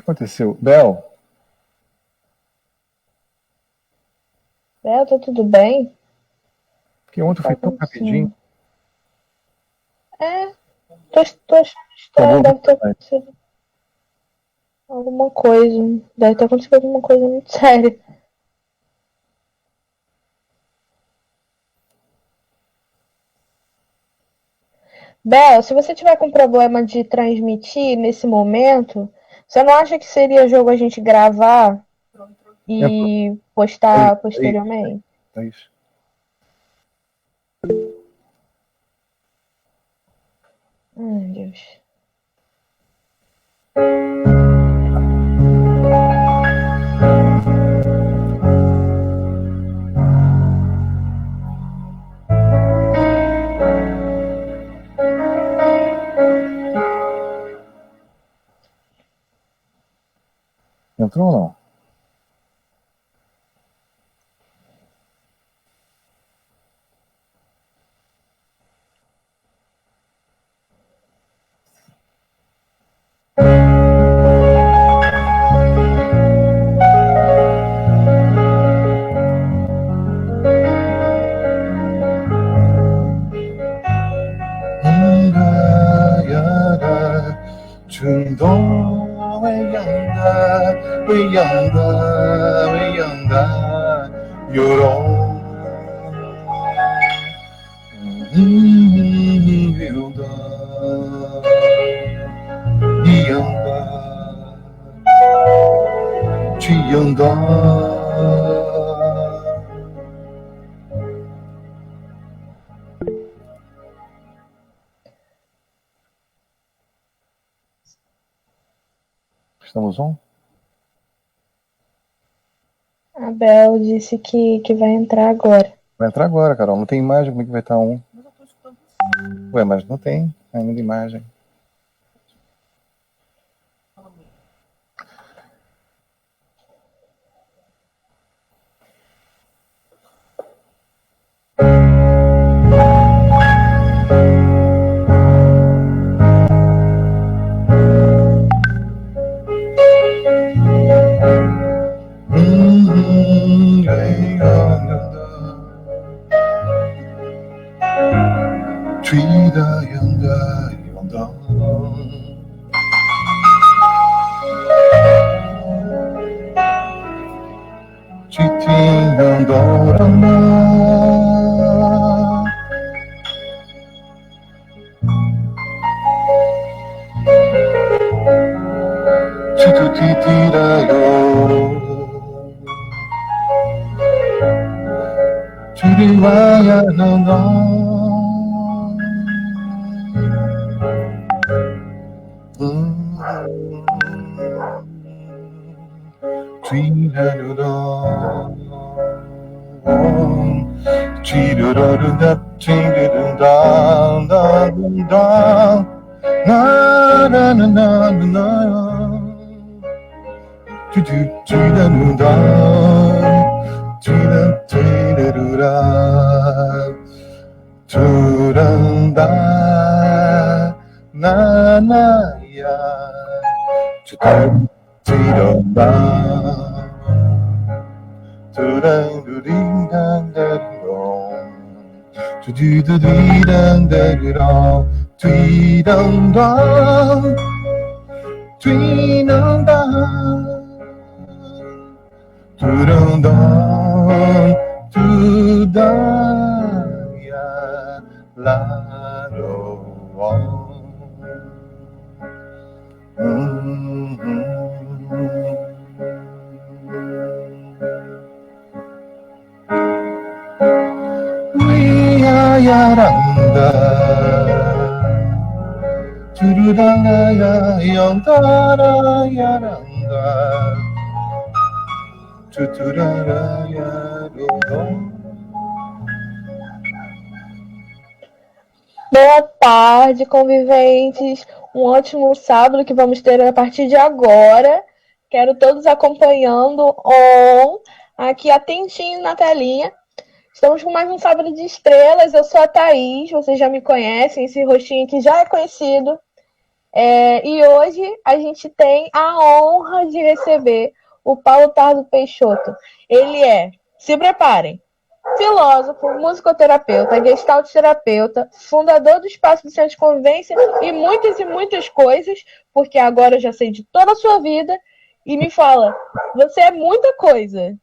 que aconteceu? Bel? Bel, tá tudo bem? Porque ontem foi tão rapidinho. Tô achando estranho, deve ter acontecido alguma coisa. Deve ter acontecido alguma coisa muito séria. Bel, se você tiver com problema de transmitir nesse momento, você não acha que seria jogo a gente gravar e postar posteriormente? É isso. Ai, Deus. Entrou ou não? Estamos on? A Bel disse que vai entrar agora. Vai entrar agora, Carol. Não tem imagem, como é que vai estar on? Ué, mas não tem ainda imagem. Boa tarde, conviventes. Um ótimo sábado que vamos ter a partir de agora. Quero todos acompanhando aqui atentinho na telinha. Estamos com mais um Sábado de Estrelas. Eu sou a Thaís, vocês já me conhecem, esse rostinho aqui já é conhecido. E hoje a gente tem a honra de receber o Paulo Tardo Peixoto. Ele se preparem, filósofo, musicoterapeuta, gestaltoterapeuta, fundador do Espaço do Centro de Convivência e muitas coisas, porque agora eu já sei de toda a sua vida. E me fala, você é muita coisa.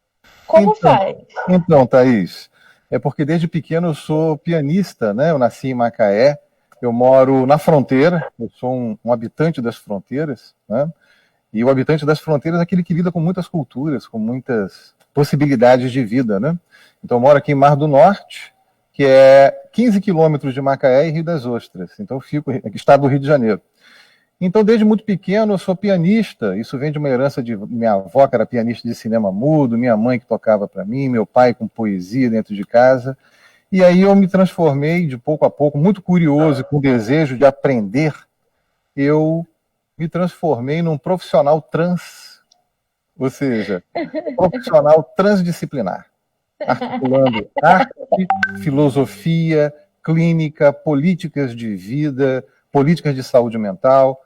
Como faz? Então, Thaís, é porque desde pequeno eu sou pianista, né? Eu nasci em Macaé, eu moro na fronteira, eu sou um habitante das fronteiras, né? E o habitante das fronteiras é aquele que lida com muitas culturas, com muitas possibilidades de vida, né? Então eu moro aqui em Mar do Norte, que é 15 quilômetros de Macaé e Rio das Ostras. Então eu fico aqui, estado do Rio de Janeiro. Então, desde muito pequeno, eu sou pianista. Isso vem de uma herança de minha avó, que era pianista de cinema mudo, minha mãe que tocava para mim, meu pai com poesia dentro de casa. E aí eu me transformei, de pouco a pouco, muito curioso, com desejo de aprender, eu me transformei num profissional trans, ou seja, profissional transdisciplinar, articulando arte, filosofia, clínica, políticas de vida, políticas de saúde mental.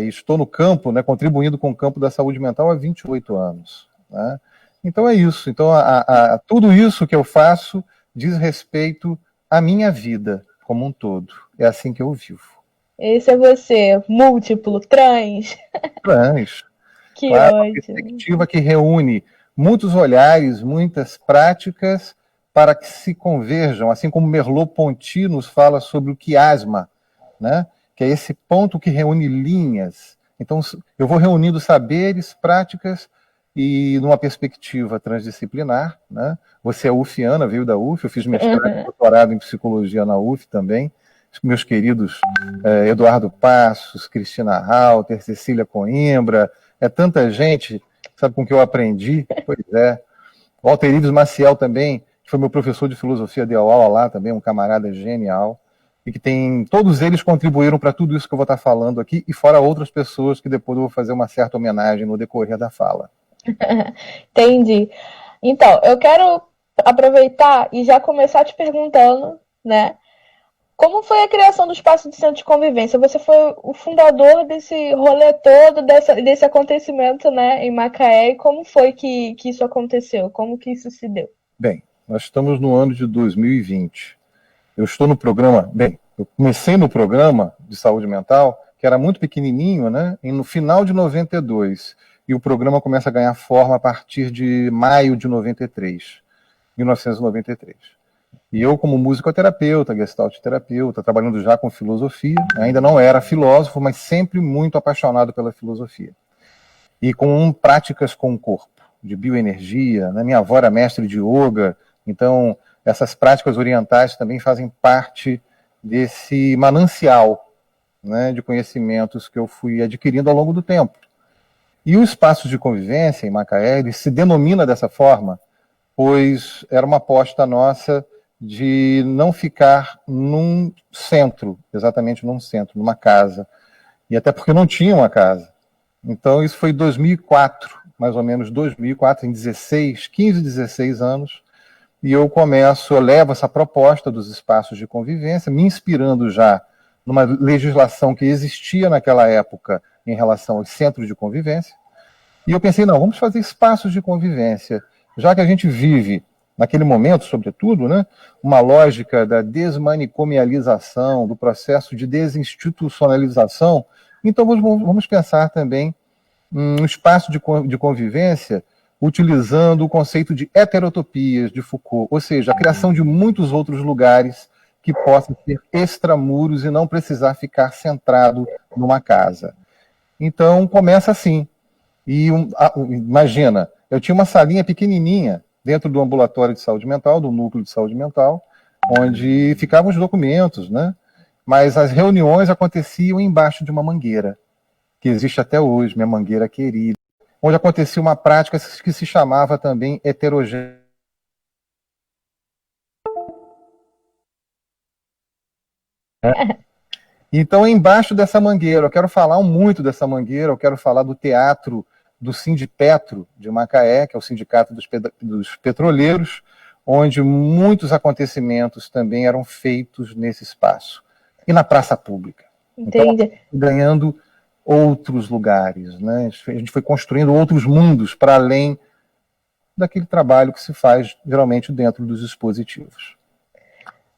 Estou no campo, né, contribuindo com o campo da saúde mental há 28 anos. Né? Então é isso. Então, tudo isso que eu faço diz respeito à minha vida como um todo. É assim que eu vivo. Esse é você, múltiplo, trans. Trans. Que Claro, uma ótimo. perspectiva que reúne muitos olhares, muitas práticas para que se converjam, assim como Merleau-Ponty nos fala sobre o quiasma, né? Que é esse ponto que reúne linhas. Então, eu vou reunindo saberes, práticas e numa perspectiva transdisciplinar, né? Você é ufiana, veio da UF, eu fiz mestrado e doutorado em psicologia na UF também. Meus queridos Eduardo Passos, Cristina Halter, Cecília Coimbra, é tanta gente, sabe com que eu aprendi? Pois é. Walter Ives Maciel também, que foi meu professor de filosofia, deu aula lá também, um camarada genial. E que tem, todos eles contribuíram para tudo isso que eu vou estar falando aqui, e fora outras pessoas que depois eu vou fazer uma certa homenagem no decorrer da fala. Entendi. Então, eu quero aproveitar e já começar te perguntando, né? Como foi a criação do Espaço de Centro de Convivência? Você foi o fundador desse rolê todo, desse acontecimento, né, em Macaé. E como foi que isso aconteceu? Como que isso se deu? Bem, nós estamos no ano de 2020. Eu estou no programa, eu comecei no programa de saúde mental, que era muito pequenininho, né? E no final de 92. E o programa começa a ganhar forma a partir de maio de 93, 1993. E eu, como musicoterapeuta, gestaltoterapeuta, trabalhando já com filosofia, ainda não era filósofo, mas sempre muito apaixonado pela filosofia. E com práticas com o corpo, de bioenergia, né? Minha avó era mestre de yoga, então essas práticas orientais também fazem parte desse manancial, né, de conhecimentos que eu fui adquirindo ao longo do tempo. E o espaço de convivência em Macaé, ele se denomina dessa forma, pois era uma aposta nossa de não ficar num centro, exatamente num centro, numa casa. E até porque não tinha uma casa. Então isso foi em 2004, mais ou menos 2004, em 15, 16 anos, e eu levo essa proposta dos espaços de convivência, me inspirando já numa legislação que existia naquela época em relação aos centros de convivência, e eu pensei, não, vamos fazer espaços de convivência, já que a gente vive, naquele momento, sobretudo, né, uma lógica da desmanicomialização, do processo de desinstitucionalização, então vamos pensar também um espaço de convivência utilizando o conceito de heterotopias de Foucault, ou seja, a criação de muitos outros lugares que possam ser extramuros e não precisar ficar centrado numa casa. Então, começa assim. E imagina, eu tinha uma salinha pequenininha dentro do ambulatório de saúde mental, do núcleo de saúde mental, onde ficavam os documentos, né? Mas as reuniões aconteciam embaixo de uma mangueira, que existe até hoje, minha mangueira querida, onde acontecia uma prática que se chamava também heterogênea. Então, embaixo dessa mangueira, eu quero falar muito dessa mangueira, eu quero falar do teatro do Sindipetro de Macaé, que é o Sindicato dos Petroleiros, onde muitos acontecimentos também eram feitos nesse espaço. E na praça pública. Então, Entendi. ganhando outros lugares, né? A gente foi construindo outros mundos para além daquele trabalho que se faz geralmente dentro dos dispositivos.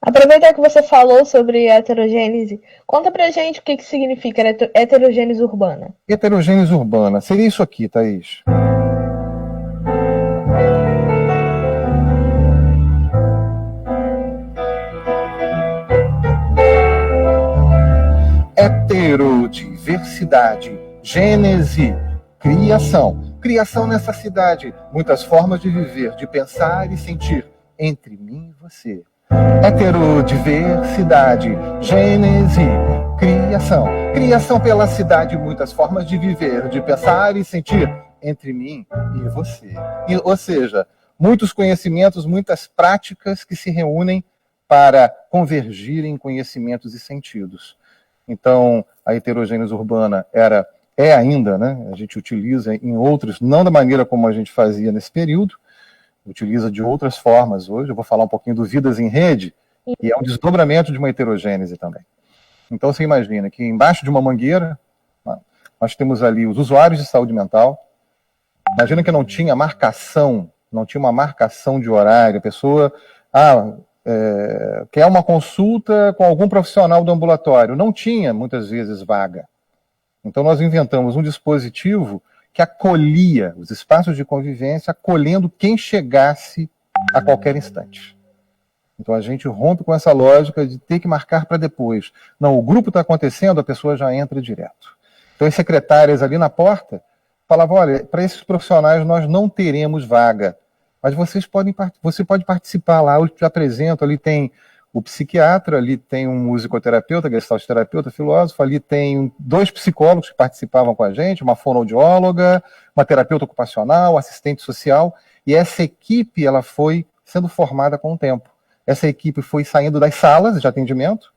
Aproveitar que você falou sobre heterogênese, conta pra gente o que significa heterogênese urbana. Heterogênese urbana, seria isso aqui, Thaís. Heterodiversidade, gênese, criação. Criação nessa cidade, muitas formas de viver, de pensar e sentir, entre mim e você. Heterodiversidade, gênese, criação. Criação pela cidade, muitas formas de viver, de pensar e sentir, entre mim e você. Ou seja, muitos conhecimentos, muitas práticas que se reúnem para convergir em conhecimentos e sentidos. Então, a heterogênese urbana é ainda, né? A gente utiliza em outros, não da maneira como a gente fazia nesse período, utiliza de outras formas hoje. Eu vou falar um pouquinho do Vidas em Rede, e é um desdobramento de uma heterogênese também. Então, você imagina que embaixo de uma mangueira, nós temos ali os usuários de saúde mental. Imagina que não tinha marcação, não tinha uma marcação de horário. A pessoa quer uma consulta com algum profissional do ambulatório. Não tinha, muitas vezes, vaga. Então, nós inventamos um dispositivo que acolhia os espaços de convivência, acolhendo quem chegasse a qualquer instante. Então, a gente rompe com essa lógica de ter que marcar para depois. Não, o grupo está acontecendo, a pessoa já entra direto. Então, as secretárias ali na porta falavam, olha, para esses profissionais nós não teremos vaga, mas você pode participar lá, eu te apresento, ali tem o psiquiatra, ali tem um musicoterapeuta, gestalterapeuta, filósofo, ali tem 2 psicólogos que participavam com a gente, uma fonoaudióloga, uma terapeuta ocupacional, assistente social, e essa equipe ela foi sendo formada com o tempo. Essa equipe foi saindo das salas de atendimento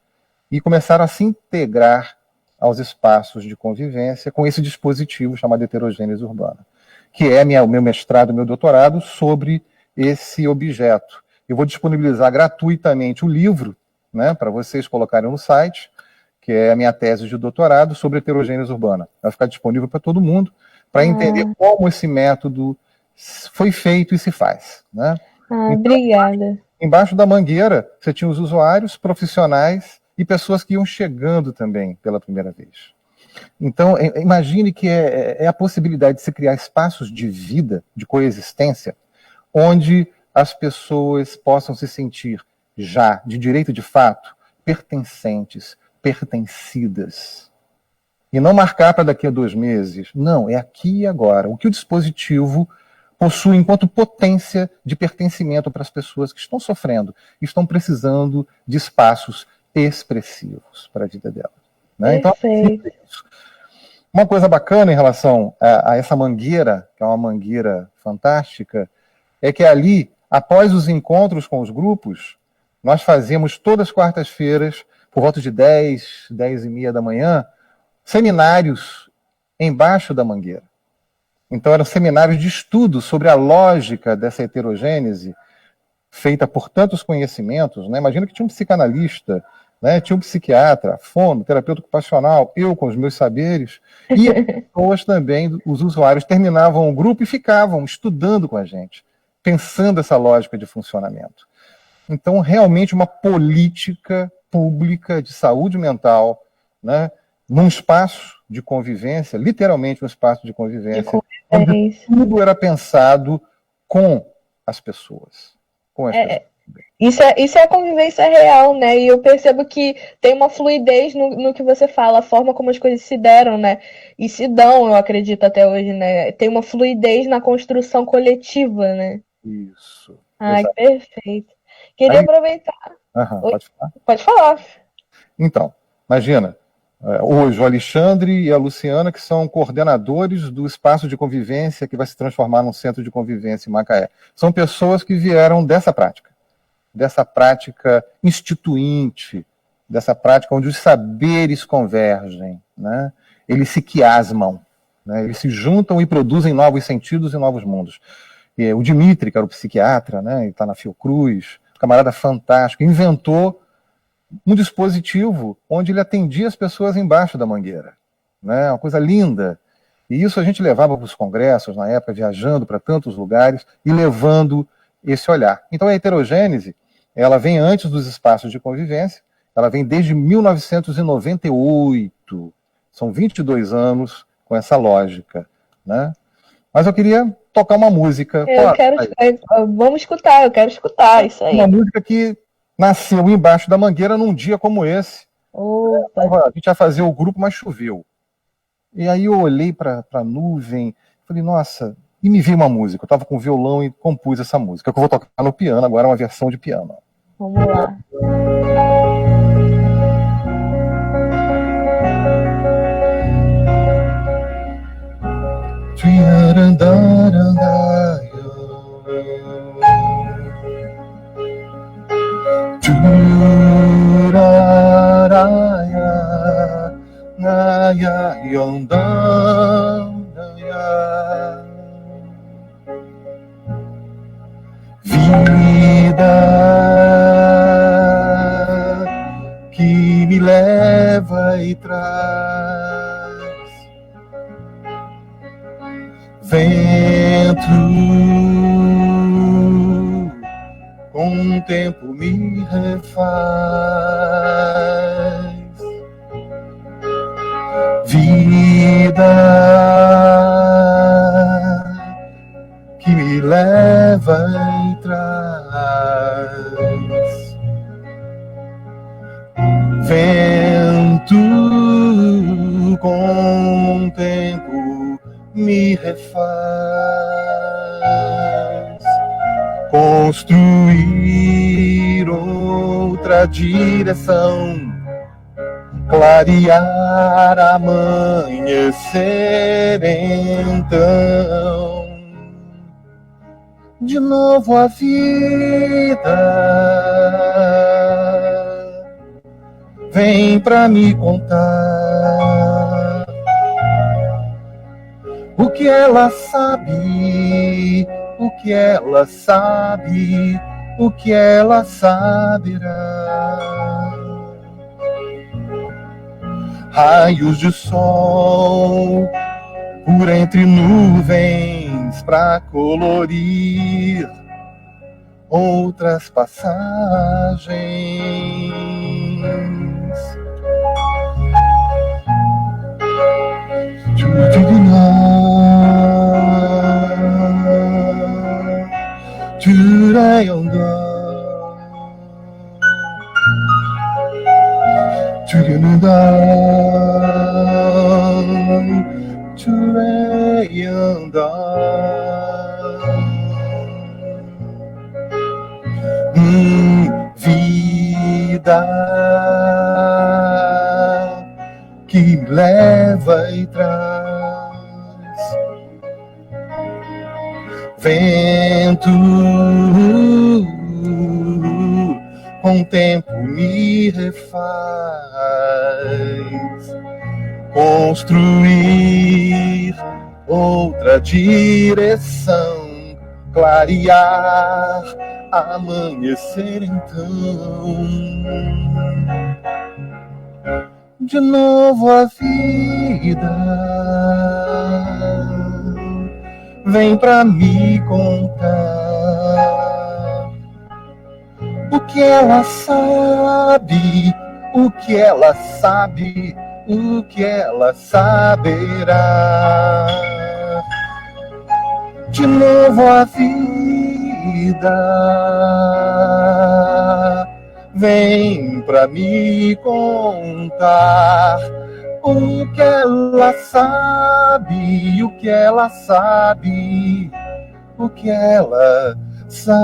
e começaram a se integrar aos espaços de convivência com esse dispositivo chamado heterogênese urbana, que é o meu mestrado, meu doutorado sobre esse objeto. Eu vou disponibilizar gratuitamente o livro, né, para vocês colocarem no site, que é a minha tese de doutorado sobre heterogênese urbana. Vai ficar disponível para todo mundo, para entender como esse método foi feito e se faz. Né? Então, obrigada. Embaixo da mangueira, você tinha os usuários, profissionais e pessoas que iam chegando também pela primeira vez. Então, imagine que é a possibilidade de se criar espaços de vida, de coexistência, onde as pessoas possam se sentir já, de direito de fato, pertencentes, pertencidas. E não marcar para daqui a 2 meses. Não, é aqui e agora. O que o dispositivo possui enquanto potência de pertencimento para as pessoas que estão sofrendo, estão precisando de espaços expressivos para a vida delas. Né? Então, uma coisa bacana em relação a essa mangueira, que é uma mangueira fantástica, é que ali, após os encontros com os grupos, nós fazíamos todas as quartas-feiras, por volta de 10, 10h30 da manhã, seminários embaixo da mangueira. Então eram seminários de estudo sobre a lógica dessa heterogênese, feita por tantos conhecimentos. Né? Imagina que tinha um psicanalista, né? Tinha um psiquiatra, fono, terapeuta ocupacional, eu com os meus saberes, e as pessoas também, os usuários, terminavam o grupo e ficavam estudando com a gente, pensando essa lógica de funcionamento. Então, realmente, uma política pública de saúde mental, né, num espaço de convivência, literalmente um espaço de convivência, onde tudo era pensado com as pessoas. Com as pessoas. Isso é a convivência real, né? E eu percebo que tem uma fluidez no que você fala, a forma como as coisas se deram, né? E se dão, eu acredito, até hoje, né? Tem uma fluidez na construção coletiva, né? Isso. Ai, perfeito. Queria aproveitar. Pode falar? Pode falar. Então, imagina, hoje o Alexandre e a Luciana, que são coordenadores do espaço de convivência que vai se transformar num centro de convivência em Macaé. São pessoas que vieram dessa prática instituinte, dessa prática onde os saberes convergem, né? Eles se quiasmam, né? Eles se juntam e produzem novos sentidos e novos mundos. E o Dimitri, que era o psiquiatra, né? Ele está na Fiocruz, um camarada fantástico, inventou um dispositivo onde ele atendia as pessoas embaixo da mangueira, né? Uma coisa linda. E isso a gente levava para os congressos, na época, viajando para tantos lugares e levando esse olhar. Então a heterogênese, ela vem antes dos espaços de convivência, ela vem desde 1998, são 22 anos com essa lógica, né? Mas eu queria tocar uma música. Vamos escutar, eu quero escutar isso aí. Uma música que nasceu embaixo da mangueira num dia como esse. A gente ia fazer o grupo, mas choveu. E aí eu olhei para a nuvem, falei, nossa, e me veio uma música. Eu estava com violão e compus essa música, que eu vou tocar no piano, agora uma versão de piano. Vamos lá. Vida que me leva e traz vento, com o tempo me refaz. Vida que me leva e traz vento, com o tempo me refaz. Construir outra direção, clarear, amanhecer então, de novo a vida vem pra me contar o que ela sabe, o que ela sabe, o que ela saberá. Raios de sol por entre nuvens pra colorir outras passagens. Vida que me leva e traz vento, com o tempo me refaz. Construir outra direção, clarear, amanhecer então, de novo a vida vem pra me contar o que ela sabe, o que ela sabe, o que ela saberá. De novo a vida vem pra me contar o que ela sabe, o que ela sabe, o que ela saberá.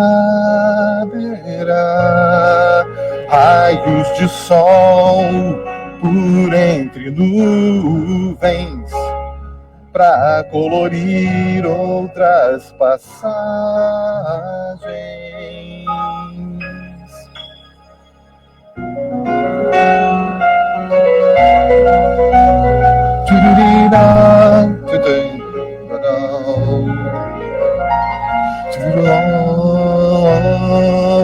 Raios de sol por entre nuvens pra colorir outras passagens.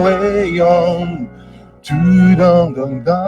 Way on, dum dum dum.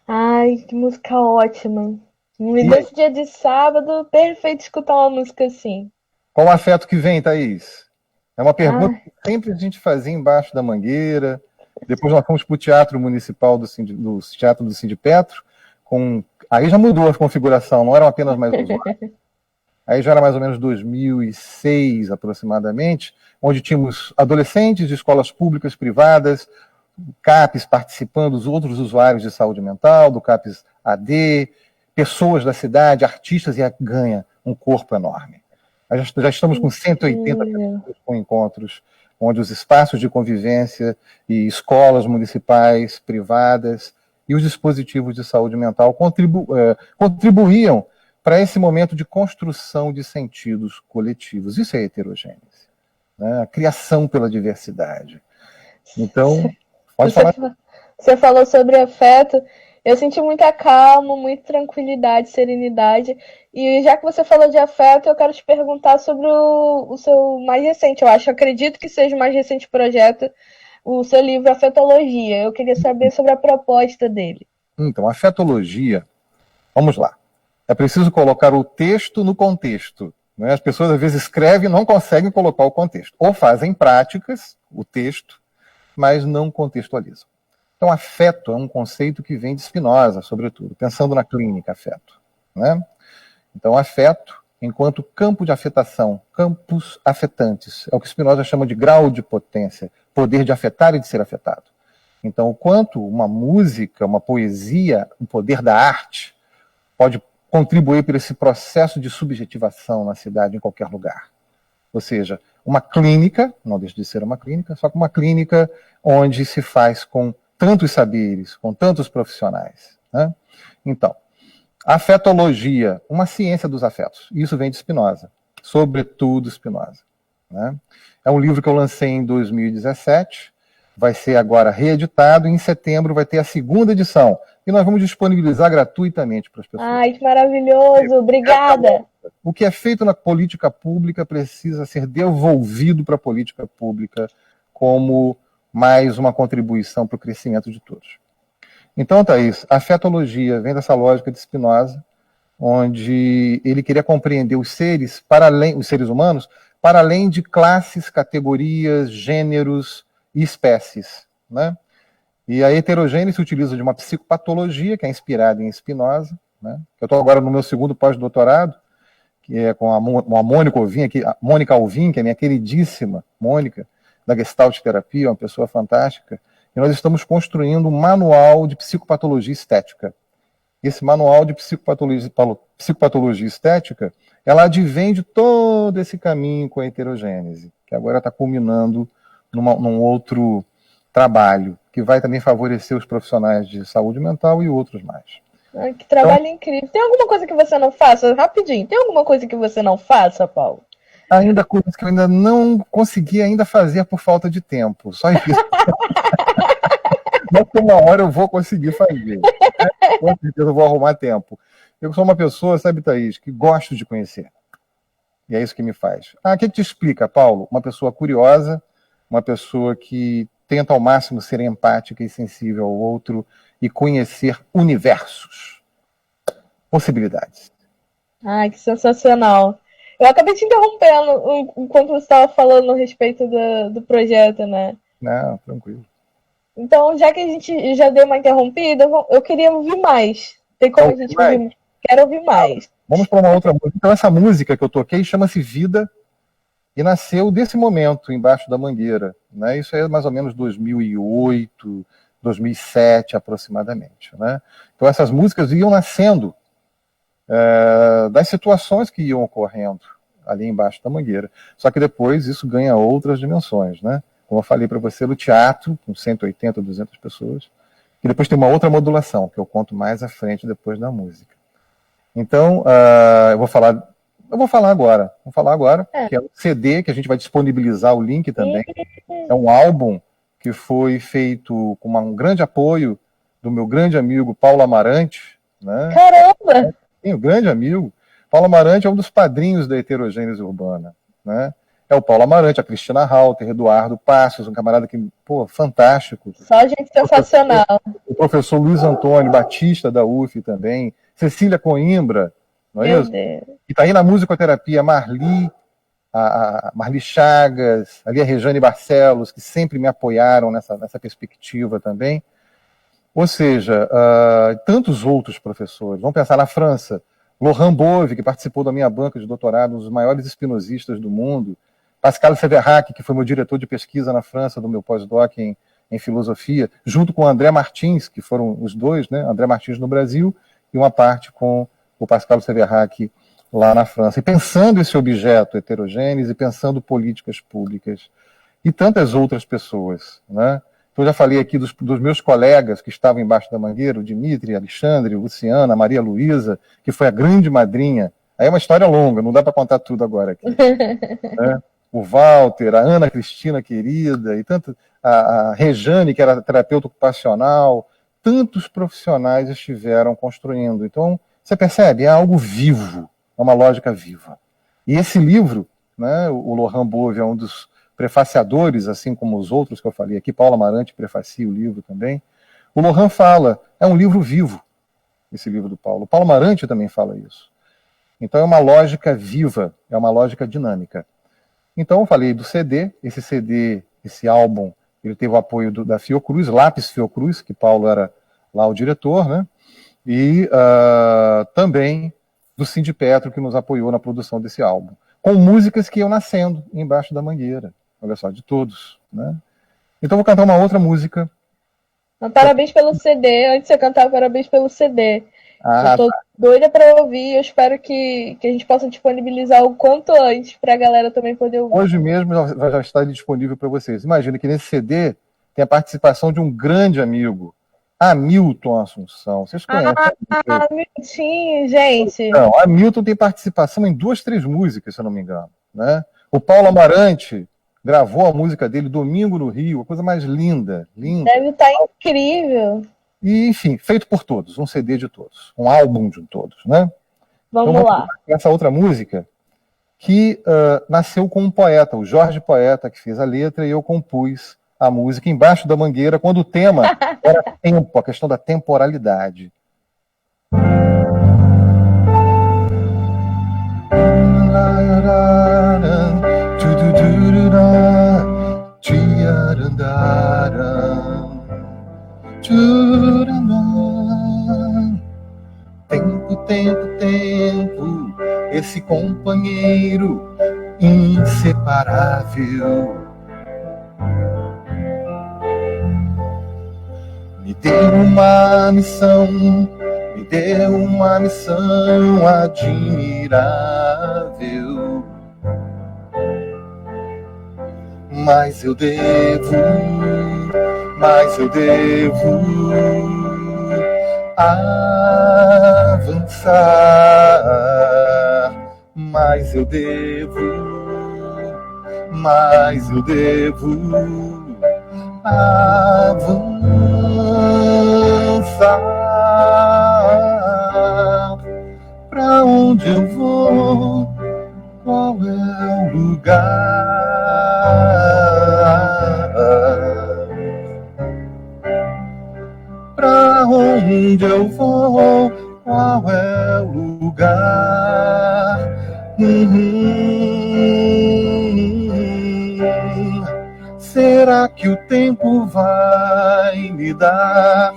Ai, que música ótima. Nesse dia de sábado, perfeito escutar uma música assim. Qual o afeto que vem, Thaís? É uma pergunta que sempre a gente fazia embaixo da mangueira. Depois nós fomos para o Teatro Municipal do Teatro do Sindipetro. Aí já mudou a configuração, não eram apenas mais usuários. Aí já era mais ou menos 2006, aproximadamente, onde tínhamos adolescentes de escolas públicas, privadas, CAPES participando, os outros usuários de saúde mental, do CAPES AD, pessoas da cidade, artistas, e ganha um corpo enorme. Já estamos com 180 pessoas com encontros, onde os espaços de convivência e escolas municipais, privadas e os dispositivos de saúde mental contribuíam para esse momento de construção de sentidos coletivos. Isso é heterogênese, né? A criação pela diversidade. Então, pode falar. Você falou sobre afeto. Eu senti muita calma, muita tranquilidade, serenidade. E já que você falou de afeto, eu quero te perguntar sobre o seu mais recente, acredito que seja o mais recente projeto, o seu livro Afetologia. Eu queria saber sobre a proposta dele. Então, afetologia, vamos lá. É preciso colocar o texto no contexto. Né? As pessoas, às vezes, escrevem e não conseguem colocar o contexto. Ou fazem práticas, o texto, mas não contextualizam. Então, afeto é um conceito que vem de Spinoza, sobretudo, pensando na clínica afeto. Né? Então, afeto, enquanto campo de afetação, campos afetantes, é o que Spinoza chama de grau de potência, poder de afetar e de ser afetado. Então, o quanto uma música, uma poesia, o poder da arte, pode contribuir para esse processo de subjetivação na cidade, em qualquer lugar. Ou seja, uma clínica, não deixa de ser uma clínica, só que uma clínica onde se faz com tantos saberes, com tantos profissionais. Né? Então, a afetologia, uma ciência dos afetos. Isso vem de Spinoza, sobretudo Spinoza. Né? É um livro que eu lancei em 2017, vai ser agora reeditado, e em setembro vai ter a segunda edição. E nós vamos disponibilizar gratuitamente para as pessoas. Ai, que maravilhoso! Obrigada! O que é feito na política pública precisa ser devolvido para a política pública como mais uma contribuição para o crescimento de todos. Então, Thaís, a afetologia vem dessa lógica de Spinoza, onde ele queria compreender os seres humanos, para além de classes, categorias, gêneros e espécies. Né? E a heterogênese se utiliza de uma psicopatologia, que é inspirada em Spinoza. Né? Eu estou agora no meu segundo pós-doutorado, que é com a Mônica Alvim, que é minha queridíssima Mônica, da Gestalt Terapia, uma pessoa fantástica, e nós estamos construindo um manual de psicopatologia estética. Esse manual de psicopatologia estética, ela advém de todo esse caminho com a heterogênese, que agora está culminando num outro trabalho, que vai também favorecer os profissionais de saúde mental e outros mais. Ai, que trabalho incrível. Tem alguma coisa que você não faça? Rapidinho, tem alguma coisa que você não faça, Paulo? Ainda coisas que eu ainda não consegui ainda fazer por falta de tempo. Só isso. Mas uma hora eu vou conseguir fazer. Né? Com certeza eu vou arrumar tempo. Eu sou uma pessoa, sabe, Thaís, que gosto de conhecer. E é isso que me faz. O que te explica, Paulo? Uma pessoa curiosa, uma pessoa que tenta ao máximo ser empática e sensível ao outro e conhecer universos, possibilidades. Ai, que sensacional. Eu acabei te interrompendo enquanto você estava falando a respeito do projeto, né? Não, tranquilo. Então, já que a gente já deu uma interrompida, eu queria ouvir mais. Tem como a gente ouvir? Quero ouvir mais. Vamos para uma outra música. Então, essa música que eu toquei chama-se Vida e nasceu desse momento, embaixo da mangueira. Né? Isso é mais ou menos 2008, 2007 aproximadamente. Né? Então, essas músicas iam nascendo das situações que iam ocorrendo ali embaixo da mangueira. Só que depois isso ganha outras dimensões, né? Como eu falei para você, no teatro, com 180, 200 pessoas, e depois tem uma outra modulação, que eu conto mais à frente depois da música. Então, eu vou falar agora. Que é um CD que a gente vai disponibilizar o link também. É um álbum que foi feito com um grande apoio do meu grande amigo Paulo Amarante, né? Caramba! Sim, o grande amigo. Paulo Amarante é um dos padrinhos da heterogênese urbana, né? É o Paulo Amarante, a Cristina Halter, Eduardo Passos, um camarada que, pô, fantástico. Só gente sensacional. O professor Luiz Antônio Batista, da UF também. Cecília Coimbra, não é isso? Deus. E tá aí na musicoterapia Marli, a Marli Chagas, ali a Rejane Barcelos, que sempre me apoiaram nessa perspectiva também. Ou seja, tantos outros professores. Vamos pensar na França. Laurent Bove, que participou da minha banca de doutorado, um dos maiores espinosistas do mundo. Pascal Severac, que foi meu diretor de pesquisa na França, do meu pós-doc em filosofia, junto com o André Martins, que foram os dois, né? André Martins no Brasil e uma parte com o Pascal Severac lá na França. E pensando esse objeto heterogênese, pensando políticas públicas e tantas outras pessoas, né? Então, eu já falei aqui dos meus colegas que estavam embaixo da mangueira, o Dimitri, Alexandre, o Luciana, a Maria Luísa, que foi a grande madrinha. Aí é uma história longa, não dá para contar tudo agora aqui. Né? O Walter, a Ana Cristina querida, e tanto a Rejane, que era terapeuta ocupacional, tantos profissionais estiveram construindo. Então, você percebe, é algo vivo, é uma lógica viva. E esse livro, né, o Laurent Bove é um dos prefaciadores, assim como os outros que eu falei aqui, Paulo Amarante prefacia o livro também. O Laurent fala, é um livro vivo, esse livro do Paulo. O Paulo Amarante também fala isso. Então é uma lógica viva, é uma lógica dinâmica. Então eu falei do CD, esse álbum, ele teve o apoio da Fiocruz, Lápis Fiocruz, que Paulo era lá o diretor, né? E também do Cindy Petro, que nos apoiou na produção desse álbum. Com músicas que iam nascendo embaixo da mangueira. Olha só, de todos, né? Então eu vou cantar uma outra música. Parabéns pelo CD. Antes de você cantar, parabéns pelo CD. Eu tô doida pra ouvir. Eu espero que a gente possa disponibilizar o quanto antes pra galera também poder ouvir. Hoje mesmo já está disponível para vocês. Imagina que nesse CD tem a participação de um grande amigo, Hamilton Assunção. Vocês conhecem? Hamilton, gente. Não, Hamilton tem participação em 2, 3 músicas, se eu não me engano, né? O Paulo Amarante gravou a música dele Domingo no Rio, a coisa mais linda, linda. Deve estar incrível. E, enfim, feito por todos, um CD de todos, um álbum de todos, né? Vamos lá. Essa outra música que nasceu com um poeta, o Jorge Poeta, que fez a letra, e eu compus a música embaixo da mangueira, quando o tema era tempo, a questão da temporalidade. Tempo, tempo, tempo, esse companheiro inseparável me deu uma missão, admirável. Mas eu devo avançar, mas eu devo avançar. Pra onde eu vou? Qual é o lugar? Pra onde eu vou? Qual é o lugar? Será que o tempo vai me dar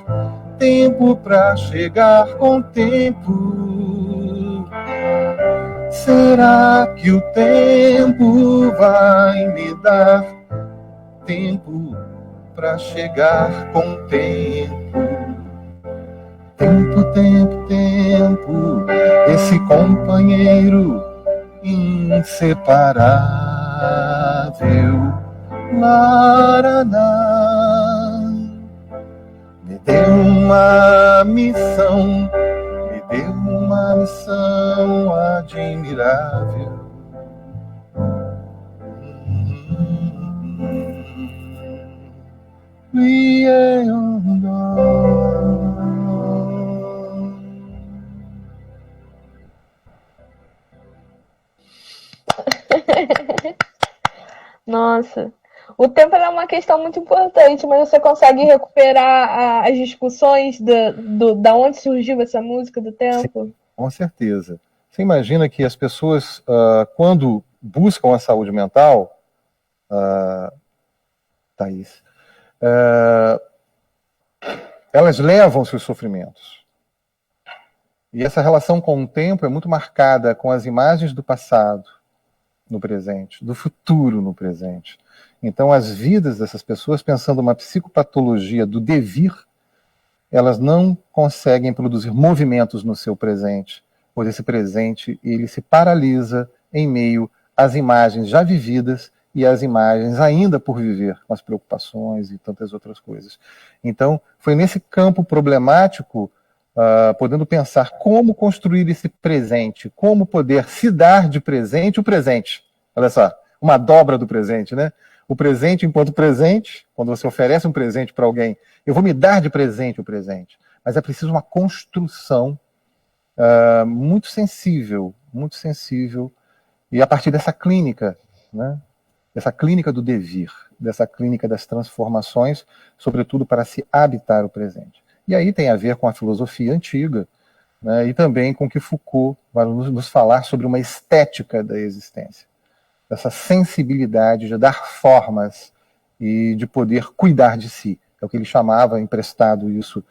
tempo pra chegar com tempo? Será que o tempo vai me dar tempo pra chegar com tempo? Tempo, tempo, tempo, esse companheiro inseparável. Laraná, me deu uma missão, missão admirável. We are on Nossa, o tempo é uma questão muito importante, mas você consegue recuperar as discussões da onde surgiu essa música do tempo? Sim, com certeza. Você imagina que as pessoas, quando buscam a saúde mental, Thaís, elas levam seus sofrimentos. E essa relação com o tempo é muito marcada com as imagens do passado no presente, do futuro no presente. Então, as vidas dessas pessoas, pensando uma psicopatologia do devir, elas não conseguem produzir movimentos no seu presente, pois esse presente ele se paralisa em meio às imagens já vividas e às imagens ainda por viver, com as preocupações e tantas outras coisas. Então, foi nesse campo problemático, podendo pensar como construir esse presente, como poder se dar de presente o presente. Olha só, uma dobra do presente, né? O presente enquanto presente, quando você oferece um presente para alguém, eu vou me dar de presente o presente. Mas é preciso uma construção muito sensível, e a partir dessa clínica, né? Dessa clínica do devir, dessa clínica das transformações, sobretudo para se habitar o presente. E aí tem a ver com a filosofia antiga, né? E também com que Foucault vai nos falar sobre uma estética da existência. Essa sensibilidade de dar formas e de poder cuidar de si. É o que ele chamava, emprestado isso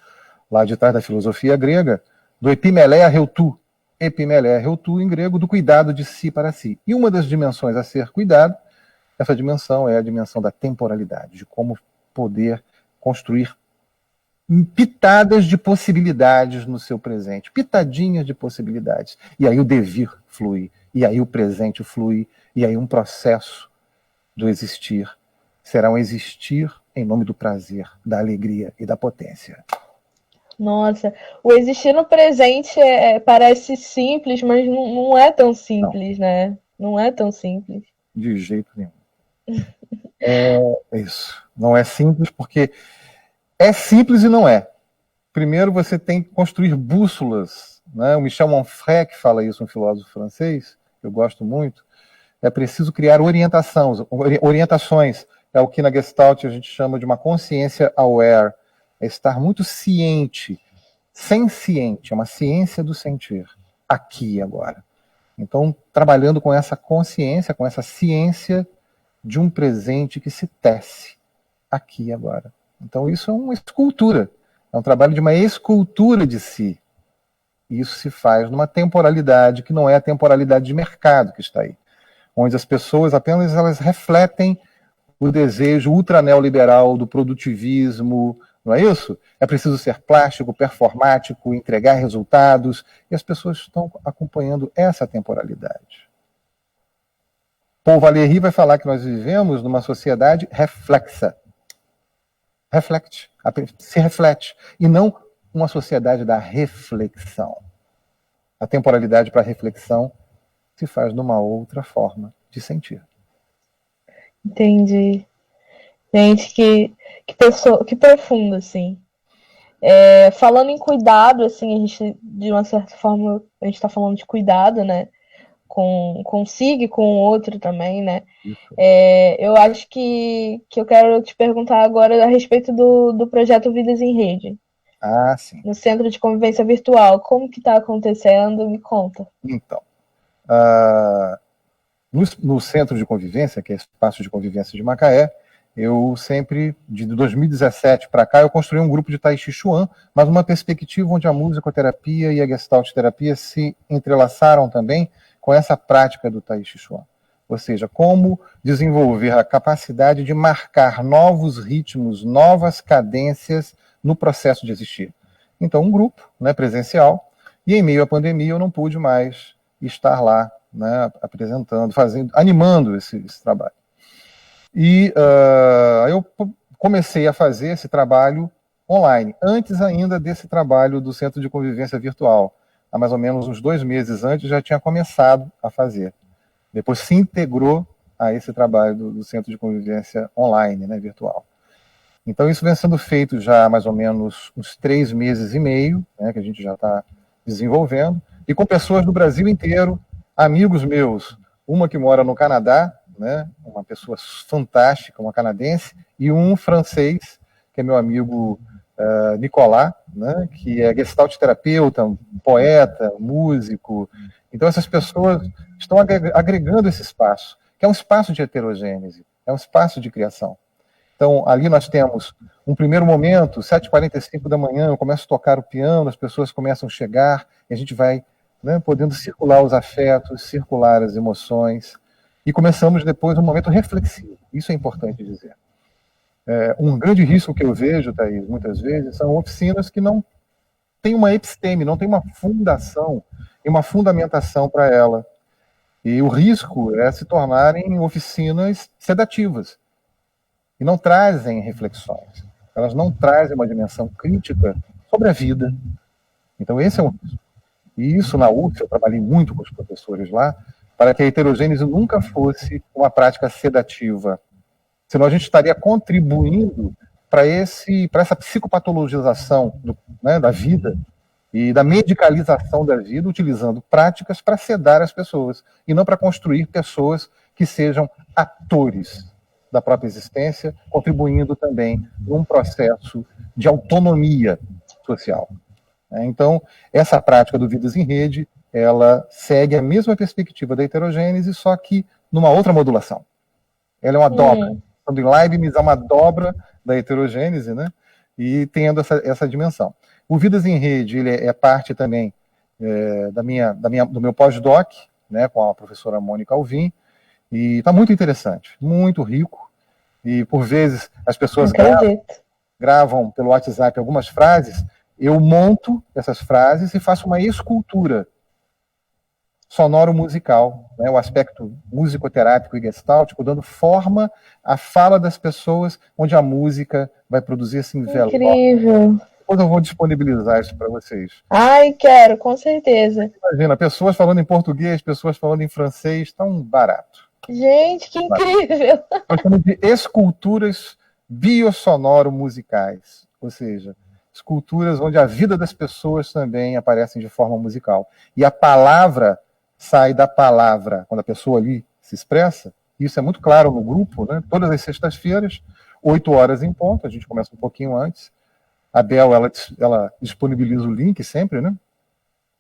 lá de trás da filosofia grega, do epimeleia reutu. Epimeleia reutu, em grego, do cuidado de si para si. E uma das dimensões a ser cuidado, essa dimensão é a dimensão da temporalidade, de como poder construir pitadas de possibilidades no seu presente, pitadinhas de possibilidades. E aí o devir flui, e aí o presente flui, e aí um processo do existir será um existir em nome do prazer, da alegria e da potência. Nossa, o existir no presente parece simples, mas não é tão simples, não. Né? Não é tão simples. De jeito nenhum. É isso. Não é simples porque é simples e não é. Primeiro você tem que construir bússolas, né? O Michel Onfray, que fala isso, um filósofo francês, que eu gosto muito. É preciso criar orientações. É o que na Gestalt a gente chama de uma consciência aware. É estar muito ciente, senciente, é uma ciência do sentir, aqui e agora. Então, trabalhando com essa consciência, com essa ciência de um presente que se tece aqui e agora. Então, isso é uma escultura, é um trabalho de uma escultura de si. Isso se faz numa temporalidade que não é a temporalidade de mercado que está aí, onde as pessoas apenas elas refletem o desejo ultraneoliberal do produtivismo, não é isso? É preciso ser plástico, performático, entregar resultados, e as pessoas estão acompanhando essa temporalidade. Paul Valéry vai falar que nós vivemos numa sociedade reflexa. Se reflete, e não uma sociedade da reflexão. A temporalidade para a reflexão se faz numa outra forma de sentir. Entendi. Gente, que profundo, assim. Falando em cuidado, assim, a gente, de uma certa forma, a gente está falando de cuidado, né? Consigo e com o outro também, né? Eu acho que eu quero te perguntar agora a respeito do projeto Vidas em Rede. Ah, sim. No Centro de Convivência Virtual. Como que está acontecendo? Me conta. Então, no Centro de Convivência, que é Espaço de Convivência de Macaé, eu sempre, de 2017 para cá, eu construí um grupo de Tai Chi Chuan, mas numa perspectiva onde a musicoterapia e a gestalt terapia se entrelaçaram também com essa prática do Tai Chi Chuan. Ou seja, como desenvolver a capacidade de marcar novos ritmos, novas cadências no processo de existir. Então, um grupo, né, presencial, e em meio à pandemia eu não pude mais estar lá, né, apresentando, animando esse trabalho. E eu comecei a fazer esse trabalho online, antes ainda desse trabalho do Centro de Convivência Virtual, há mais ou menos uns 2 meses antes, já tinha começado a fazer. Depois se integrou a esse trabalho do Centro de Convivência online, né, virtual. Então isso vem sendo feito já há mais ou menos uns 3 meses e meio, né, que a gente já está desenvolvendo, e com pessoas do Brasil inteiro, amigos meus, uma que mora no Canadá, né, uma pessoa fantástica, uma canadense, e um francês, que é meu amigo Nicolas, né, que é gestalt terapeuta, um poeta, músico. Então essas pessoas estão agregando esse espaço, que é um espaço de heterogênese, é um espaço de criação. Então, ali nós temos um primeiro momento, 7h45 da manhã, eu começo a tocar o piano, as pessoas começam a chegar, e a gente vai, né, podendo circular os afetos, circular as emoções, e começamos depois um momento reflexivo. Isso é importante dizer. Um grande risco que eu vejo, Thaís, muitas vezes, são oficinas que não têm uma episteme, não têm uma fundação e uma fundamentação para ela. E o risco é se tornarem oficinas sedativas, e não trazem reflexões. Elas não trazem uma dimensão crítica sobre a vida. Então esse é um risco. E isso na UF, eu trabalhei muito com os professores lá, para que a heterogênese nunca fosse uma prática sedativa. Senão a gente estaria contribuindo para essa psicopatologização né, da vida e da medicalização da vida, utilizando práticas para sedar as pessoas, e não para construir pessoas que sejam atores da própria existência, contribuindo também num processo de autonomia social. Então, essa prática do Vidas em Rede, ela segue a mesma perspectiva da heterogênese, só que numa outra modulação. Ela é uma dobra. Quando em Leibniz é uma dobra da heterogênese, né? E tendo essa dimensão. O Vidas em Rede, ele é parte também do meu pós-doc, né, com a professora Mônica Alvim, e está muito interessante, muito rico, e por vezes as pessoas gravam pelo WhatsApp algumas frases, eu monto essas frases e faço uma escultura sonoro-musical, né, o aspecto musicoterápico e gestáltico, dando forma à fala das pessoas, onde a música vai produzir esse envelope. Incrível! Depois eu vou disponibilizar isso para vocês. Ai, quero, com certeza. Imagina, pessoas falando em português, pessoas falando em francês, tão barato. Gente, que incrível! Nós chamamos de esculturas biosonoro-musicais, ou seja, esculturas onde a vida das pessoas também aparecem de forma musical. E a palavra sai da palavra, quando a pessoa ali se expressa, isso é muito claro no grupo, né? Todas as sextas-feiras, 8 horas em ponto, a gente começa um pouquinho antes. A Bel, ela disponibiliza o link sempre, né?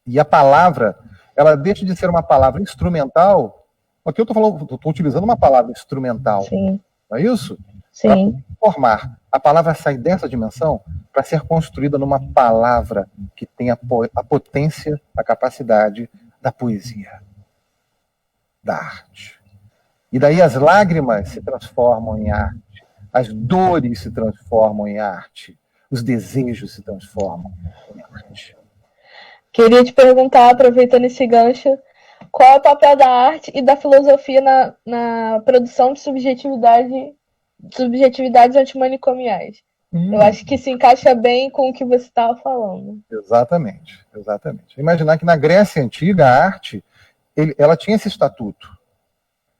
E a palavra, ela deixa de ser uma palavra instrumental. Aqui eu estou utilizando uma palavra instrumental. Sim. Não é isso? Sim. Para formar. A palavra sai dessa dimensão para ser construída numa palavra que tem a potência, a capacidade da poesia, da arte. E daí as lágrimas se transformam em arte, as dores se transformam em arte, os desejos se transformam em arte. Queria te perguntar, aproveitando esse gancho, qual é o papel da arte e da filosofia na produção de subjetividades antimanicomiais? Eu acho que se encaixa bem com o que você estava falando. Exatamente, exatamente. Imaginar que na Grécia Antiga, a arte, ela tinha esse estatuto.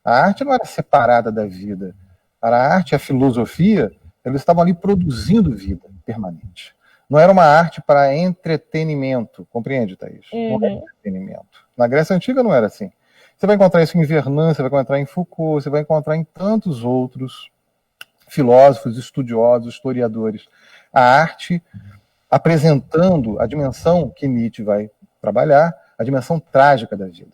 A arte não era separada da vida. A arte e a filosofia, eles estavam ali produzindo vida permanente. Não era uma arte para entretenimento, compreende, Thaís? Não era entretenimento. Na Grécia Antiga não era assim. Você vai encontrar isso em Vernon, você vai encontrar em Foucault, você vai encontrar em tantos outros filósofos, estudiosos, historiadores. A arte apresentando a dimensão que Nietzsche vai trabalhar, a dimensão trágica da vida.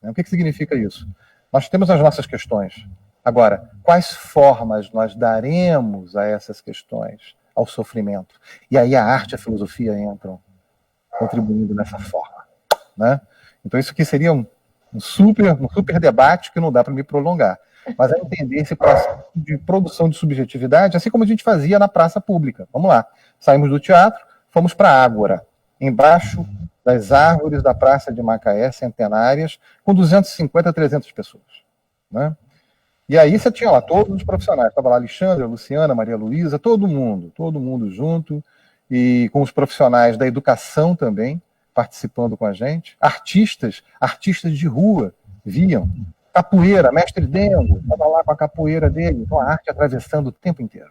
O que significa isso? Nós temos as nossas questões. Agora, quais formas nós daremos a essas questões, ao sofrimento? E aí a arte e a filosofia entram contribuindo nessa forma, né? Então isso aqui seria um super debate que não dá para me prolongar. Mas é entender esse processo de produção de subjetividade, assim como a gente fazia na praça pública. Vamos lá. Saímos do teatro, fomos para a Ágora, embaixo das árvores da Praça de Macaé, centenárias, com 250 a 300 pessoas, né? E aí você tinha lá todos os profissionais. Estava lá Alexandre, Luciana, Maria Luísa, todo mundo junto, e com os profissionais da educação também, participando com a gente. Artistas de rua viam. Capoeira, mestre Dengo, estava lá com a capoeira dele, com a arte atravessando o tempo inteiro.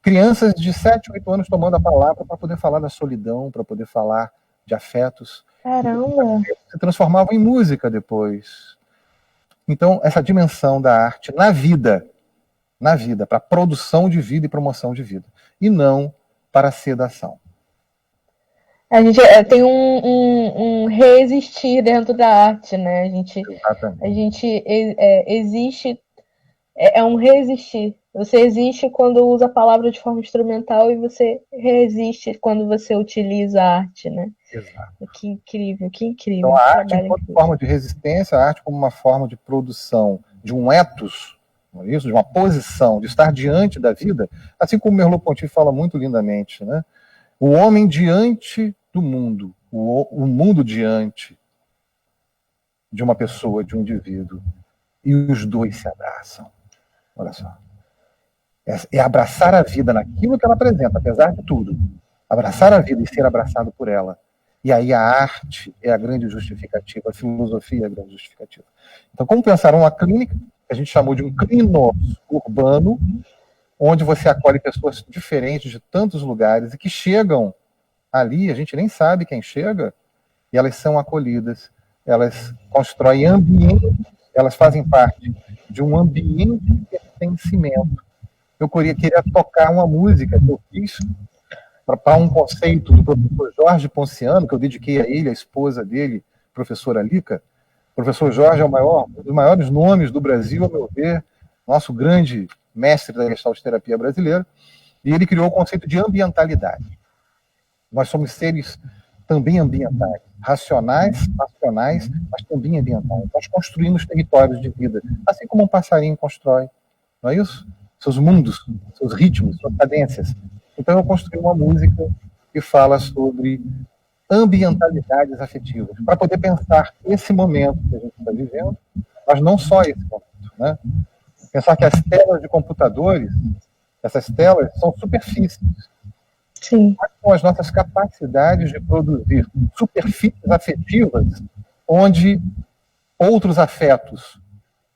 Crianças de 7, 8 anos tomando a palavra para poder falar da solidão, para poder falar de afetos. Caramba! Se transformavam em música depois. Então, essa dimensão da arte na vida, para produção de vida e promoção de vida, e não para a sedação. A gente tem um resistir dentro da arte, né? A gente existe, é um resistir. Você existe quando usa a palavra de forma instrumental e você resiste quando você utiliza a arte, né? Exato. Que incrível, que incrível. Então, a arte como forma de resistência, a arte como uma forma de produção de um ethos, não é isso? De uma posição, de estar diante da vida, assim como Merleau-Ponty fala muito lindamente, né? O homem diante do mundo, o mundo diante de uma pessoa, de um indivíduo, e os dois se abraçam. Olha só. É abraçar a vida naquilo que ela apresenta, apesar de tudo. Abraçar a vida e ser abraçado por ela. E aí a arte é a grande justificativa, a filosofia é a grande justificativa. Então, como pensar uma clínica, que a gente chamou de um clinos urbano, onde você acolhe pessoas diferentes de tantos lugares e que chegam ali, a gente nem sabe quem chega, e elas são acolhidas, elas constroem ambientes, elas fazem parte de um ambiente de pertencimento. Eu queria tocar uma música que eu fiz para um conceito do professor Jorge Ponciano, que eu dediquei a ele, a esposa dele, professora Lica. O professor Jorge é um dos maiores nomes do Brasil, a meu ver, nosso grande mestre da Gestalt terapia brasileira, e ele criou o conceito de ambientalidade. Nós somos seres também ambientais, racionais, passionais, mas também ambientais. Nós construímos territórios de vida, assim como um passarinho constrói, não é isso? Seus mundos, seus ritmos, suas cadências. Então eu construí uma música que fala sobre ambientalidades afetivas, para poder pensar esse momento que a gente está vivendo, mas não só esse momento, né? Pensar que as telas de computadores, essas telas são superfícies. Sim. Quais são as nossas capacidades de produzir superfícies afetivas onde outros afetos,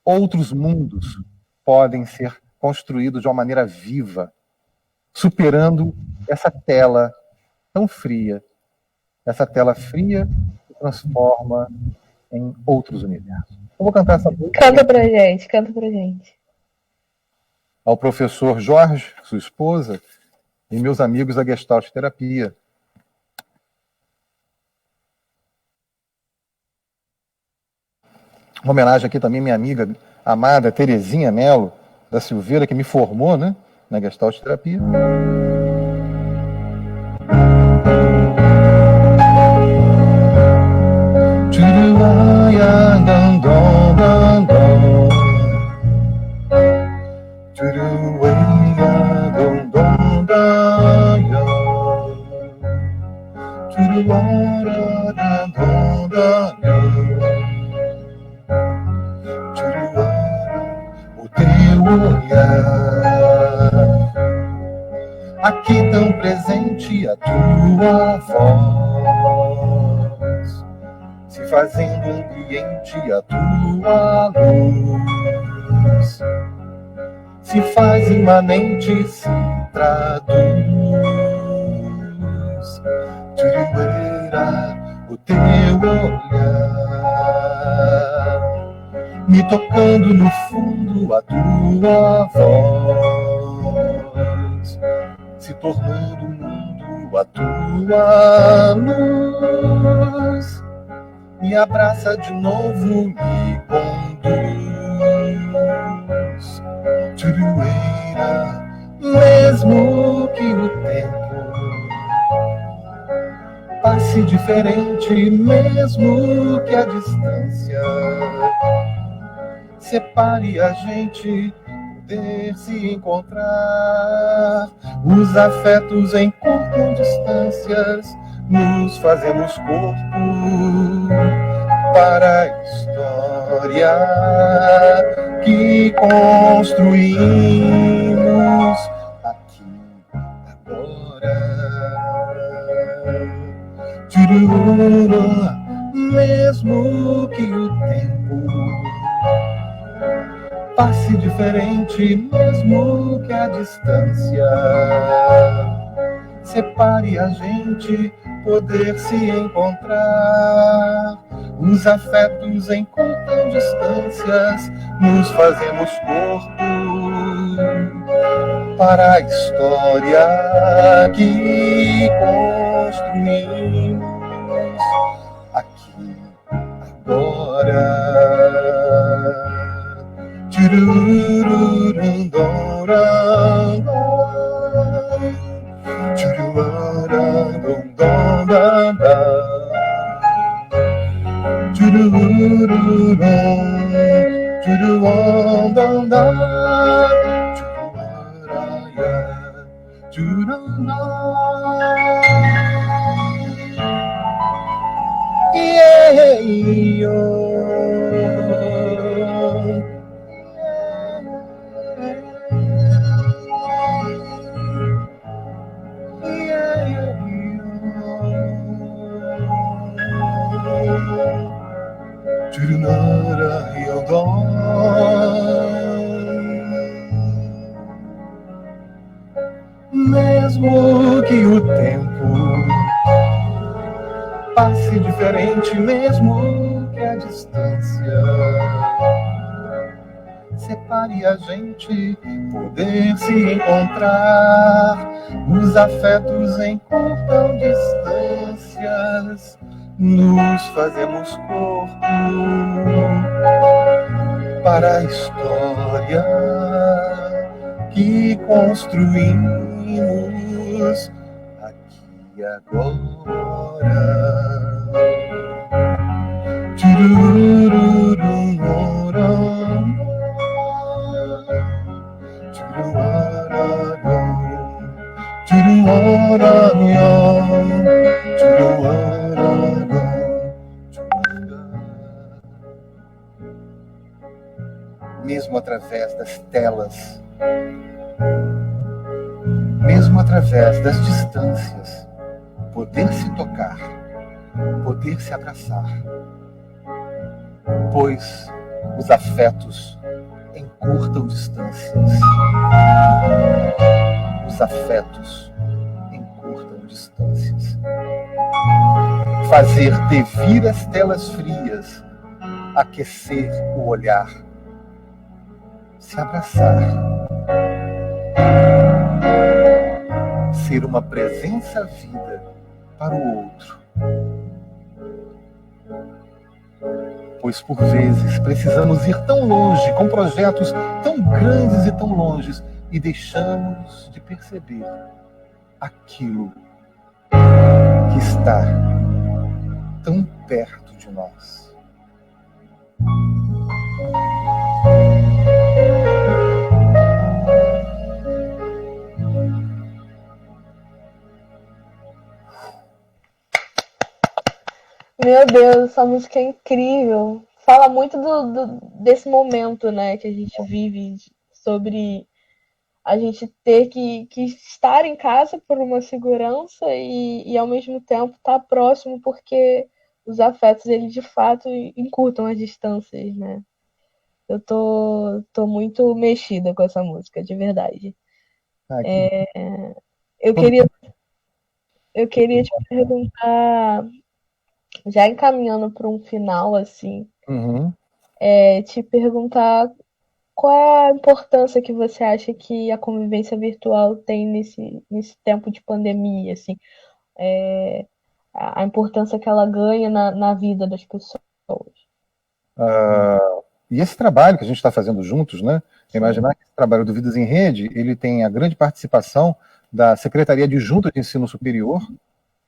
outros mundos podem ser construídos de uma maneira viva, superando essa tela tão fria. Essa tela fria se transforma em outros universos. Eu vou cantar essa música. Canta pra gente, canta pra gente. Ao professor Jorge, sua esposa, e meus amigos da Gestalt Terapia. Uma homenagem aqui também à minha amiga amada Terezinha Mello da Silveira, que me formou, né, na Gestalt Terapia. O teu olhar, aqui tão presente a tua voz, se fazendo ambiente a tua luz, se faz imanente, se traduz. O teu olhar, me tocando no fundo a tua voz, se tornando o mundo a tua luz, me abraça de novo, me conduz. Mesmo que o tempo passe diferente, mesmo que a distância separe a gente, poder se encontrar. Os afetos encurtam distâncias, nos fazemos corpo para a história que construímos aqui agora. Mesmo que o tempo passe diferente, mesmo que a distância separe a gente, poder se encontrar. Os afetos encurtam distâncias, nos fazemos corpo para a história que construímos aqui agora. Mesmo que o tempo passe diferente, mesmo que a distância separe a gente, poder se encontrar. Os afetos encurtam distâncias, nos fazemos corpo para a história que construímos aqui e agora. Mesmo através das telas, mesmo através das distâncias, poder se tocar, poder se abraçar, pois os afetos encurtam distâncias. Os afetos encurtam distâncias. Fazer devir as telas frias, aquecer o olhar, se abraçar, ser uma presença viva para o outro. Pois por vezes precisamos ir tão longe, com projetos tão grandes e tão longes, e deixamos de perceber aquilo que está tão perto de nós. Meu Deus, essa música é incrível. Fala muito desse momento, né, que a gente vive, sobre a gente ter que estar em casa por uma segurança e ao mesmo tempo estar próximo, porque os afetos, eles de fato encurtam as distâncias, né? Eu tô muito mexida com essa música, de verdade. Eu queria te perguntar, já encaminhando para um final, assim, te perguntar qual é a importância que você acha que a convivência virtual tem nesse tempo de pandemia, assim, a importância que ela ganha na vida das pessoas. E esse trabalho que a gente está fazendo juntos, né? Imaginar que esse trabalho do Vidas em Rede, ele tem a grande participação da Secretaria Adjunta de Ensino Superior,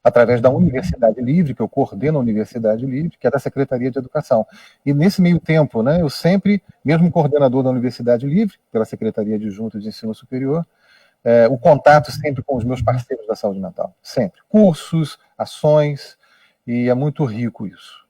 através da Universidade Livre, que eu coordeno a Universidade Livre, que é da Secretaria de Educação. E nesse meio tempo, né, eu sempre, mesmo coordenador da Universidade Livre, pela Secretaria Adjunta de Ensino Superior, o contato sempre com os meus parceiros da saúde mental, sempre. Cursos, ações, e é muito rico isso.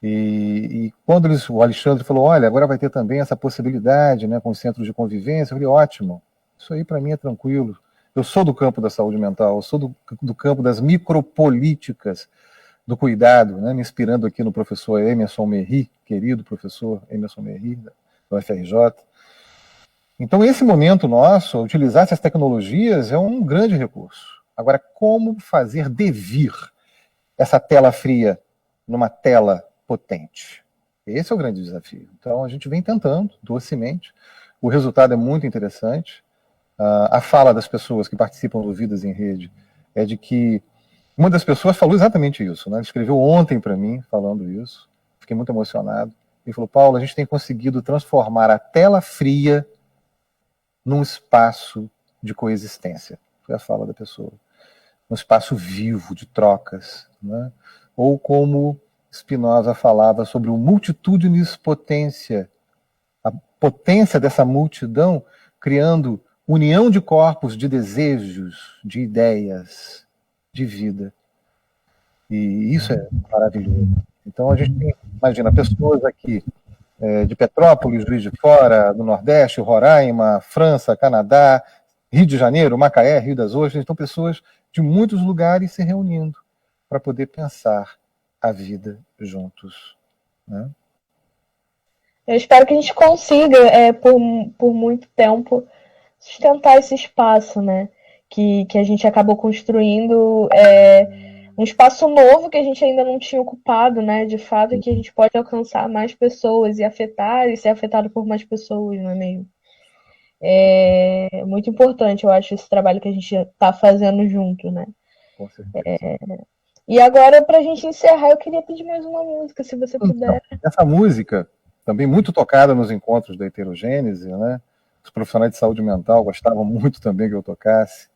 E quando o Alexandre falou, olha, agora vai ter também essa possibilidade, né, com os centros de convivência, eu falei, ótimo, isso aí para mim é tranquilo. Eu sou do campo da saúde mental, eu sou do campo das micropolíticas do cuidado, né, me inspirando aqui no professor Emerson Merri, querido professor Emerson Merri, do FRJ. Então, esse momento nosso, utilizar essas tecnologias é um grande recurso. Agora, como fazer devir essa tela fria numa tela potente? Esse é o grande desafio. Então, a gente vem tentando, docemente. O resultado é muito interessante. A fala das pessoas que participam do Vidas em Rede é de que uma das pessoas falou exatamente isso, né? Ele escreveu ontem para mim, falando isso. Fiquei muito emocionado. Ele falou, Paulo, a gente tem conseguido transformar a tela fria num espaço de coexistência. Foi a fala da pessoa. Um espaço vivo, de trocas, né? Ou como Spinoza falava sobre o multitudinis potência, a potência dessa multidão criando união de corpos, de desejos, de ideias, de vida. E isso é maravilhoso. Então a gente tem, imagina, pessoas aqui de Petrópolis, Juiz de Fora, do Nordeste, Roraima, França, Canadá, Rio de Janeiro, Macaé, Rio das Ostras. Então pessoas de muitos lugares se reunindo para poder pensar a vida juntos, né? Eu espero que a gente consiga, por muito tempo, sustentar esse espaço, né? Que a gente acabou construindo um espaço novo que a gente ainda não tinha ocupado, né? De fato, e que a gente pode alcançar mais pessoas e ser afetado por mais pessoas, não é mesmo? É muito importante, eu acho, esse trabalho que a gente está fazendo junto, né? Com certeza. E agora, para a gente encerrar, eu queria pedir mais uma música, se você puder. Essa música, também muito tocada nos encontros da heterogênese, né? Os profissionais de saúde mental gostavam muito também que eu tocasse,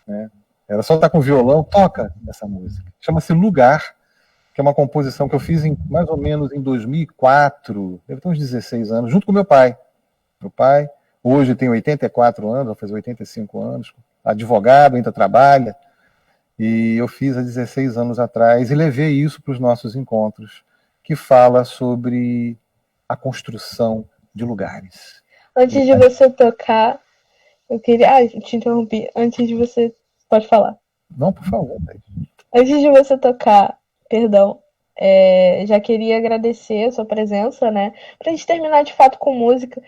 né? Era só estar com violão, toca essa música. Chama-se Lugar, que é uma composição que eu fiz mais ou menos em 2004, deve ter uns 16 anos, junto com meu pai. Meu pai, hoje tem 84 anos, vai fazer 85 anos, advogado, ainda trabalha, e eu fiz há 16 anos atrás, e levei isso para os nossos encontros, que fala sobre a construção de lugares. Antes de você tocar, eu queria... Ah, eu te interrompi. Antes de você... Pode falar. Não, por favor. Antes de você tocar, perdão, já queria agradecer a sua presença, né? Pra gente terminar de fato com música,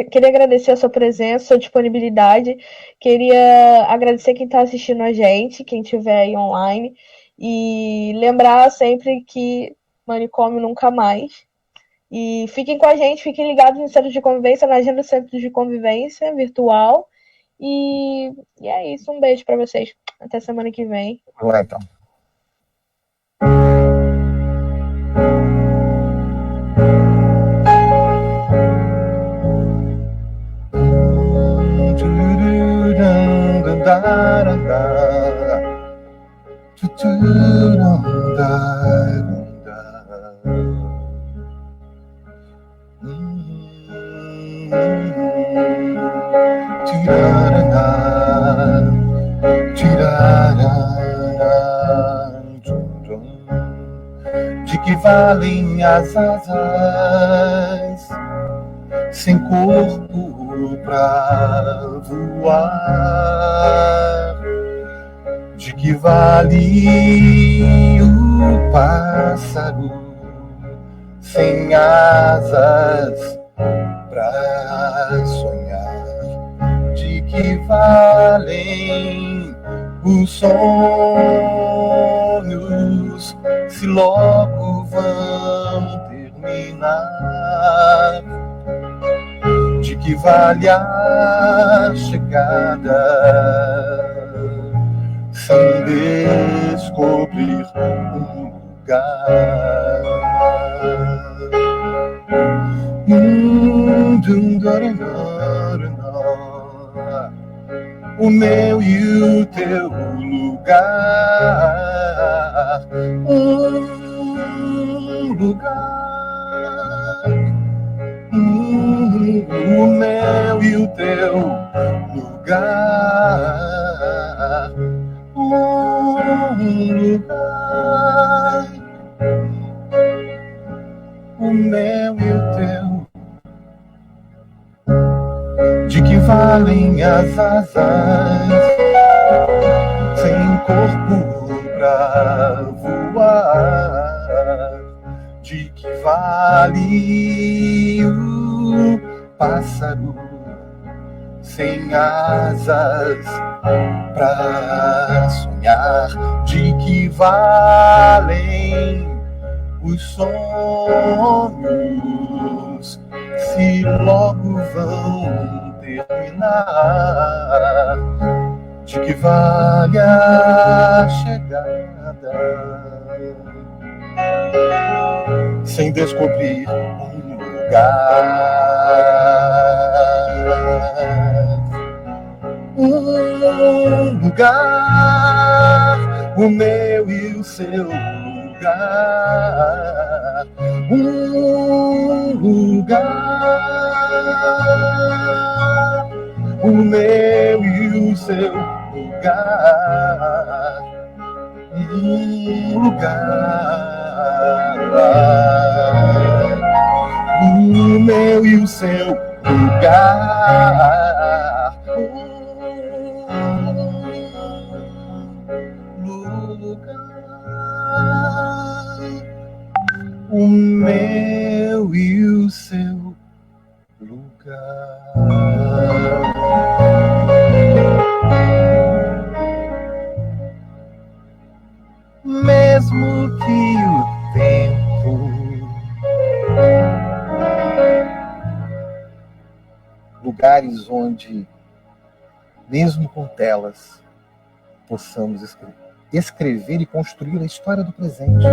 queria agradecer a sua presença, a sua disponibilidade, queria agradecer quem tá assistindo a gente, quem estiver aí online, e lembrar sempre que manicômio nunca mais. E fiquem com a gente, fiquem ligados no Centro de Convivência, na agenda do Centro de Convivência virtual. E é isso, um beijo para vocês. Até semana que vem. Vamos lá, então. De que valem as asas sem corpo pra voar? De que vale o pássaro sem asas pra sonhar? De que valem os sonhos se logo vão terminar? De que vale a chegada sem descobrir um lugar? O meu e o teu lugar, um lugar, o meu e o teu lugar, um lugar, o meu e o teu. De que valem as asas sem corpo pra voar. De que vale o pássaro sem asas pra sonhar? De que valem os sonhos se logo vão terminar? De que vale a chegada sem descobrir um lugar? Um lugar, o meu e o seu lugar. Um lugar, o meu e o seu lugar. Um lugar, o meu e o seu lugar. O meu e o seu lugar. Mesmo que o tempo, lugares onde, mesmo com telas, possamos escrever e construir a história do presente.